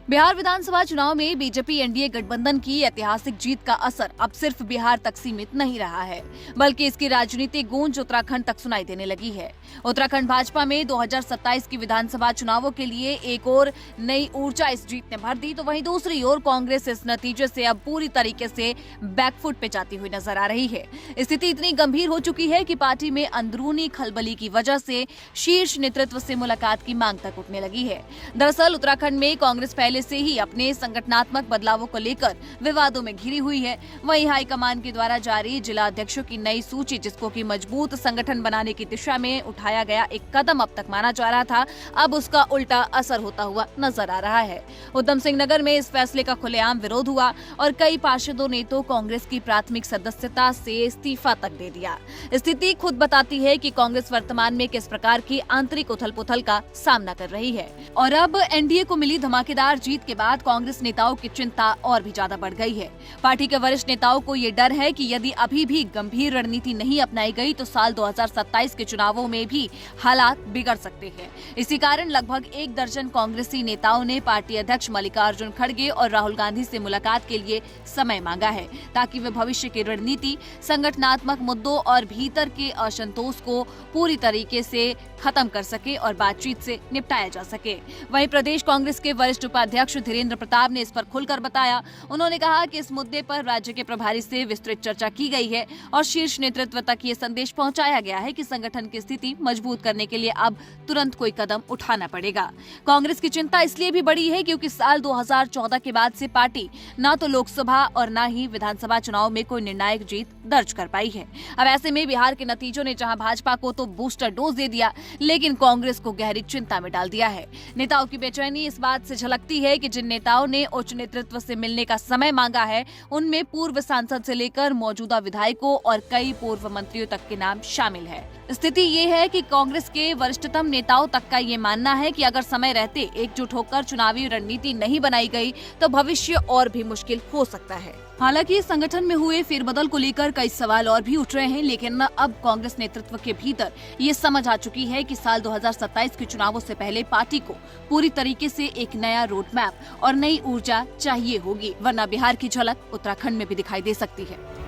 बिहार विधानसभा चुनाव में BJP NDA गठबंधन की ऐतिहासिक जीत का असर अब सिर्फ बिहार तक सीमित नहीं रहा है, बल्कि इसकी राजनीतिक गूंज उत्तराखंड तक सुनाई देने लगी है। उत्तराखंड भाजपा में 2027 की विधानसभा चुनावों के लिए एक और नई ऊर्जा इस जीत ने भर दी, तो वहीं दूसरी ओर कांग्रेस इस नतीजे से अब पूरी तरीके से बैकफुट पे जाती हुई नजर आ रही है। स्थिति इतनी गंभीर हो चुकी है कि पार्टी में अंदरूनी खलबली की वजह से शीर्ष नेतृत्व से मुलाकात की मांग तक उठने लगी है। दरअसल उत्तराखंड में कांग्रेस पहले से ही अपने संगठनात्मक बदलावों को लेकर विवादों में घिरी हुई है। वहीं हाईकमान के द्वारा जारी जिला अध्यक्षों की नई सूची, जिसको कि मजबूत संगठन बनाने की दिशा में उठाया गया एक कदम अब तक माना जा रहा था, अब उसका उल्टा असर होता हुआ नजर आ रहा है। उधम सिंह नगर में इस फैसले का खुलेआम विरोध हुआ और कई पार्षदों ने तो कांग्रेस की प्राथमिक सदस्यता से इस्तीफा तक दे दिया। स्थिति खुद बताती है कि कांग्रेस वर्तमान में किस प्रकार की आंतरिक उथल पुथल का सामना कर रही है। और अब एनडीए को मिली धमाकेदार जीत के बाद कांग्रेस नेताओं की चिंता और भी ज्यादा बढ़ गई है। पार्टी के वरिष्ठ नेताओं को ये डर है कि यदि अभी भी गंभीर रणनीति नहीं अपनाई गई तो साल 2027 के चुनावों में भी हालात बिगड़ सकते हैं। इसी कारण लगभग 1 दर्जन कांग्रेसी नेताओं ने पार्टी अध्यक्ष मल्लिकार्जुन खड़गे और राहुल गांधी से मुलाकात के लिए समय मांगा है, ताकि वे भविष्य की रणनीति, संगठनात्मक मुद्दों और भीतर के असंतोष को पूरी तरीके से खत्म कर सके और बातचीत से निपटाया जा सके। वहीं प्रदेश कांग्रेस के वरिष्ठ उपाध्यक्ष धीरेन्द्र प्रताप ने इस पर खुलकर बताया। उन्होंने कहा कि इस मुद्दे पर राज्य के प्रभारी से विस्तृत चर्चा की गई है और शीर्ष नेतृत्व तक ये संदेश पहुंचाया गया है कि संगठन की स्थिति मजबूत करने के लिए अब तुरंत कोई कदम उठाना पड़ेगा। कांग्रेस की चिंता इसलिए भी बड़ी है क्योंकि साल 2014 के बाद से पार्टी न तो लोकसभा और न ही विधानसभा चुनाव में कोई निर्णायक जीत दर्ज कर पाई है। अब ऐसे में बिहार के नतीजों ने जहां भाजपा को तो बूस्टर डोज दे दिया, लेकिन कांग्रेस को गहरी चिंता में डाल दिया है। नेताओं की बेचैनी इस बात से झलकती है कि जिन नेताओं ने उच्च नेतृत्व से मिलने का समय मांगा है, उनमें पूर्व सांसद से लेकर मौजूदा विधायकों और कई पूर्व मंत्रियों तक के नाम शामिल है। स्थिति ये है कि कांग्रेस के वरिष्ठतम नेताओं तक का ये मानना है कि अगर समय रहते एकजुट होकर चुनावी रणनीति नहीं बनाई गई तो भविष्य और भी मुश्किल हो सकता है। हालांकि संगठन में हुए फेरबदल को लेकर कई सवाल और भी उठ रहे हैं, लेकिन अब कांग्रेस नेतृत्व के भीतर ये समझ आ चुकी है कि साल 2027 के चुनावों से पहले पार्टी को पूरी तरीके से एक नया रोड मैप और नई ऊर्जा चाहिए होगी, वरना बिहार की झलक उत्तराखंड में भी दिखाई दे सकती है।